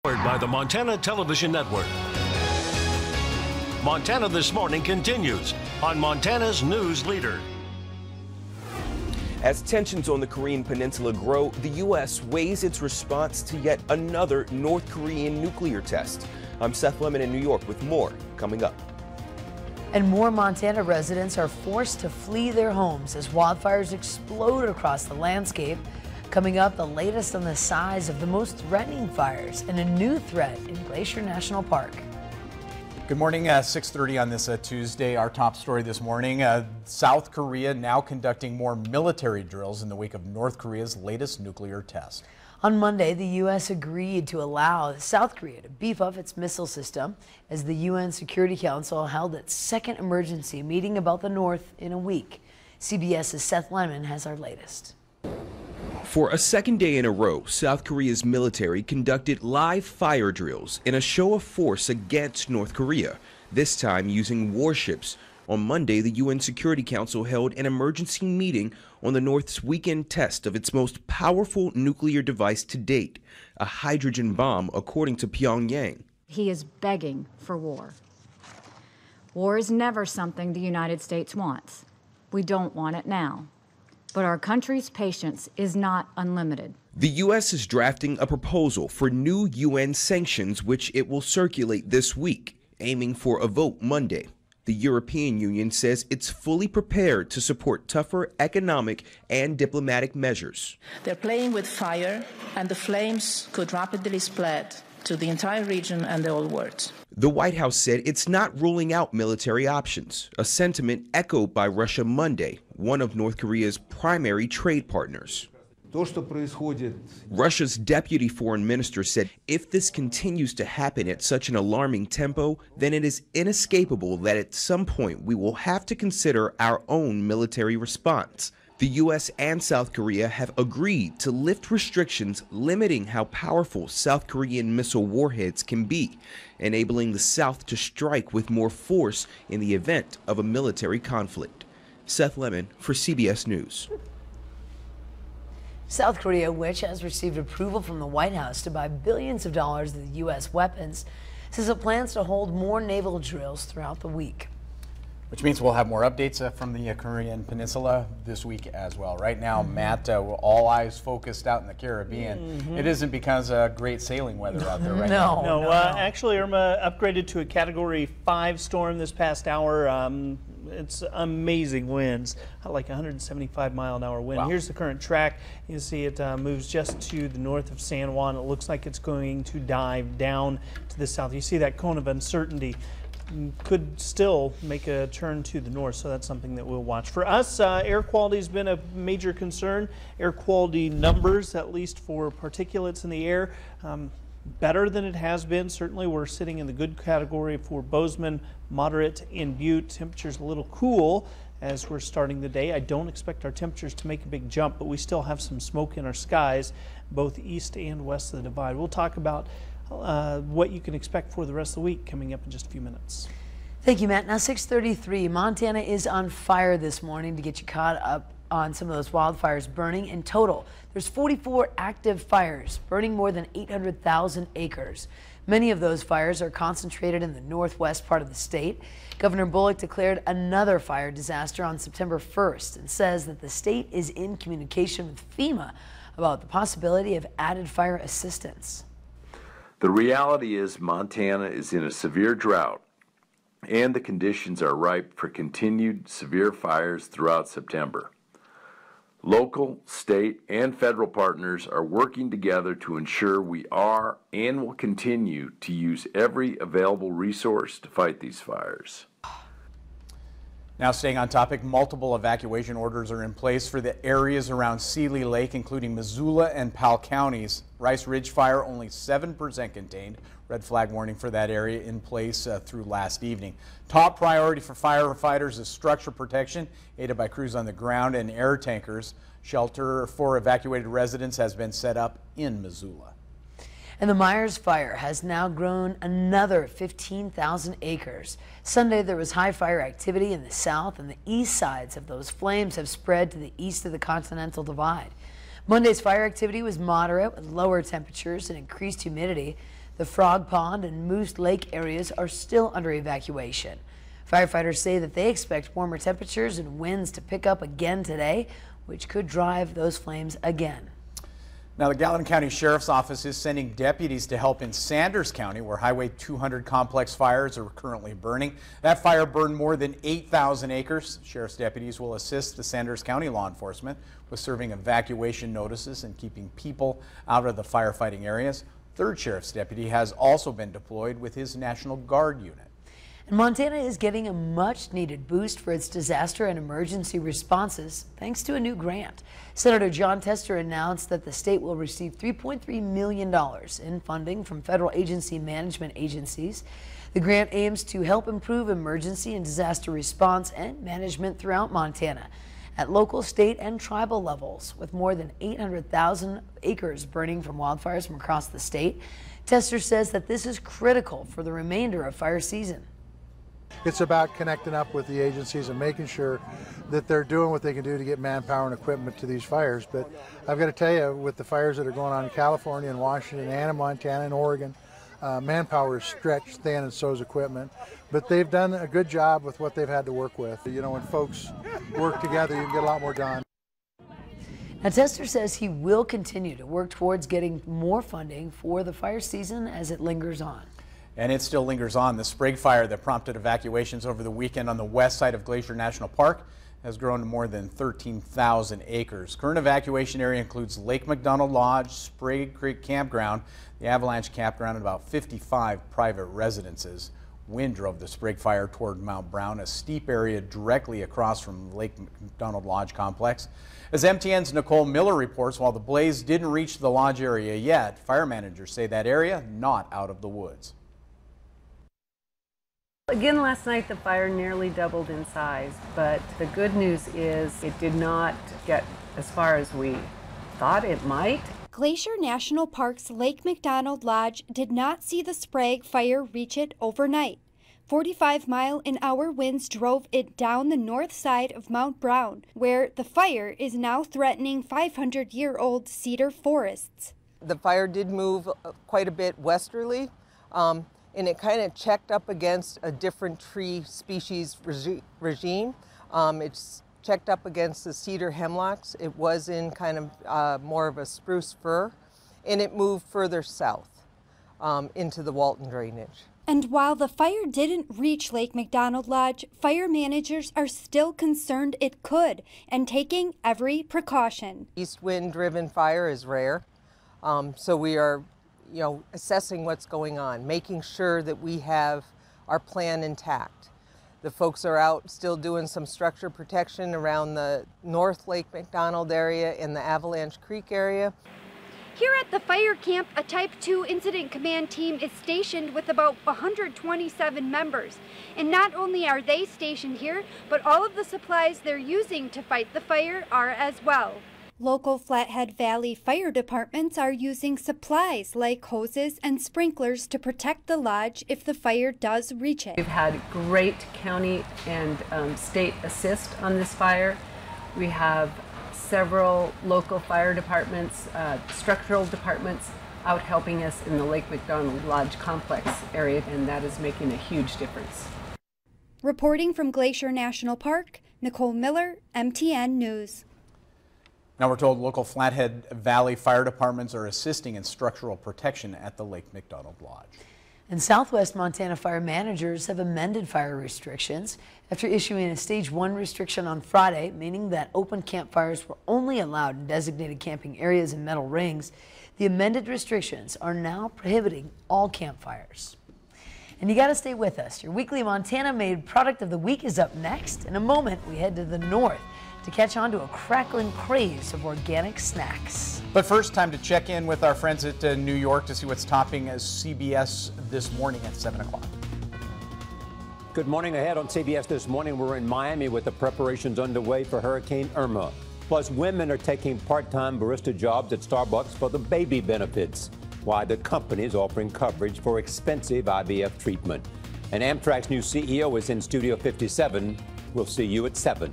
By the Montana Television Network. Montana This Morning continues on Montana's News Leader. As tensions on the Korean Peninsula grow, the U.S. weighs its response to yet another North Korean nuclear test. I'm Seth Lemon in New York with more coming up. And more Montana residents are forced to flee their homes as wildfires explode across the landscape. Coming up, the latest on the size of the most threatening fires and a new threat in Glacier National Park. Good morning, 6:30 on this Tuesday. Our top story this morning, South Korea now conducting more military drills in the wake of North Korea's latest nuclear test. On Monday, the U.S. agreed to allow South Korea to beef up its missile system as the UN Security Council held its second emergency meeting about the North in a week. CBS's Seth Lemon has our latest. For a second day in a row, South Korea's military conducted live fire drills in a show of force against North Korea, this time using warships. On Monday, the UN Security Council held an emergency meeting on the North's weekend test of its most powerful nuclear device to date, a hydrogen bomb, according to Pyongyang. He is begging for war. War is never something the United States wants. We don't want it now. But our country's patience is not unlimited. The U.S. is drafting a proposal for new UN sanctions, which it will circulate this week, aiming for a vote Monday. The European Union says it's fully prepared to support tougher economic and diplomatic measures. They're playing with fire, and the flames could rapidly spread to the entire region and the whole world. The White House said it's not ruling out military options, a sentiment echoed by Russia Monday, one of North Korea's primary trade partners. Russia's deputy foreign minister said if this continues to happen at such an alarming tempo, then it is inescapable that at some point we will have to consider our own military response. The U.S. and South Korea have agreed to lift restrictions limiting how powerful South Korean missile warheads can be, enabling the South to strike with more force in the event of a military conflict. Seth Lemon for CBS News. South Korea, which has received approval from the White House to buy billions of dollars of U.S. weapons, says it plans to hold more naval drills throughout the week. Which means we'll have more updates from the Korean Peninsula this week as well. Right now, Matt, all eyes focused out in the Caribbean. It isn't because of great sailing weather out there right now. No, actually Irma upgraded to a Category 5 storm this past hour. It's amazing winds, like 175-mile-an-hour wind. Wow. Here's the current track. You see it moves just to the north of San Juan. It looks like it's going to dive down to the south. You see that cone of uncertainty. Could still make a turn to the north, so that's something that we'll watch. For us, air quality has been a major concern. Air quality numbers, at least for particulates in the air, better than it has been. Certainly we're sitting in the good category for Bozeman, moderate in Butte. Temperatures a little cool as we're starting the day. I don't expect our temperatures to make a big jump, but we still have some smoke in our skies, both east and west of the divide. We'll talk about what you can expect for the rest of the week coming up in just a few minutes. Thank you, Matt. Now 6:33, Montana is on fire this morning to get you caught up on some of those wildfires burning. In total, there's 44 active fires burning more than 800,000 acres. Many of those fires are concentrated in the northwest part of the state. Governor Bullock declared another fire disaster on September 1st and says that the state is in communication with FEMA about the possibility of added fire assistance. The reality is Montana is in a severe drought, and the conditions are ripe for continued severe fires throughout September. Local, state, and federal partners are working together to ensure we are and will continue to use every available resource to fight these fires. Now staying on topic, multiple evacuation orders are in place for the areas around Seeley Lake, including Missoula and Powell counties. Rice Ridge fire only 7% contained. Red flag warning for that area in place through last evening. Top priority for firefighters is structure protection, aided by crews on the ground and air tankers. Shelter for evacuated residents has been set up in Missoula. And the Myers fire has now grown another 15,000 acres. Sunday, there was high fire activity in the south, and the east sides of those flames have spread to the east of the Continental Divide. Monday's fire activity was moderate with lower temperatures and increased humidity. The Frog Pond and Moose Lake areas are still under evacuation. Firefighters say that they expect warmer temperatures and winds to pick up again today, which could drive those flames again. Now, the Gallatin County Sheriff's Office is sending deputies to help in Sanders County, where Highway 200 complex fires are currently burning. That fire burned more than 8,000 acres. Sheriff's deputies will assist the Sanders County law enforcement with serving evacuation notices and keeping people out of the firefighting areas. 3rd Sheriff's Deputy has also been deployed with his National Guard unit. And Montana is getting a much-needed boost for its disaster and emergency responses thanks to a new grant. Senator John Tester announced that the state will receive $3.3 million in funding from federal agency management agencies. The grant aims to help improve emergency and disaster response and management throughout Montana at local, state, and tribal levels. With more than 800,000 acres burning from wildfires from across the state, Tester says that this is critical for the remainder of fire season. It's about connecting up with the agencies and making sure that they're doing what they can do to get manpower and equipment to these fires. But I've got to tell you, with the fires that are going on in California and Washington and in Montana and Oregon, manpower is stretched thin and so is equipment. But they've done a good job with what they've had to work with. You know, when folks work together, you can get a lot more done. Now, Tester says he will continue to work towards getting more funding for the fire season as it lingers on. And it still lingers on. The Sprague fire that prompted evacuations over the weekend on the west side of Glacier National Park has grown to more than 13,000 acres. Current evacuation area includes Lake McDonald Lodge, Sprague Creek Campground, the Avalanche Campground, and about 55 private residences. Wind drove the Sprague fire toward Mount Brown, a steep area directly across from Lake McDonald Lodge complex. As MTN's Nicole Miller reports, while the blaze didn't reach the lodge area yet, fire managers say that area not out of the woods. Again, last night the fire nearly doubled in size, but the good news is it did not get as far as we thought it might. Glacier National Park's Lake McDonald Lodge did not see the Sprague fire reach it overnight. 45-mile-an-hour winds drove it down the north side of Mount Brown, where the fire is now threatening 500-year-old cedar forests. The fire did move quite a bit westerly. And it kind of checked up against a different tree species regime. It's checked up against the cedar hemlocks. It was in kind of more of a spruce fir, and it moved further south into the Walton drainage. And while the fire didn't reach Lake McDonald Lodge, fire managers are still concerned it could and taking every precaution. East wind-driven fire is rare, so we are assessing what's going on, making sure that we have our plan intact. The folks are out still doing some structure protection around the North Lake McDonald area and the Avalanche Creek area. Here at the fire camp, a Type 2 Incident Command team is stationed with about 127 members. And not only are they stationed here, but all of the supplies they're using to fight the fire are as well. Local Flathead Valley fire departments are using supplies like hoses and sprinklers to protect the lodge if the fire does reach it. We've had great county and state assist on this fire. We have several local fire departments, structural departments out helping us in the Lake McDonald Lodge complex area, and that is making a huge difference. Reporting from Glacier National Park, Nicole Miller, MTN News. Now we're told local Flathead Valley fire departments are assisting in structural protection at the Lake McDonald Lodge. And Southwest Montana fire managers have amended fire restrictions after issuing a Stage 1 restriction on Friday, meaning that open campfires were only allowed in designated camping areas and metal rings. The amended restrictions are now prohibiting all campfires. And you got to stay with us. Your weekly Montana Made Product of the Week is up next. In a moment, we head to the north to catch on to a crackling craze of organic snacks. But first, time to check in with our friends at New York to see what's topping as CBS This Morning at 7 o'clock. Good morning. Ahead on CBS This Morning, we're in Miami with the preparations underway for Hurricane Irma. Plus, women are taking part-time barista jobs at Starbucks for the baby benefits, while the company is offering coverage for expensive IVF treatment. And Amtrak's new CEO is in Studio 57. We'll see you at 7.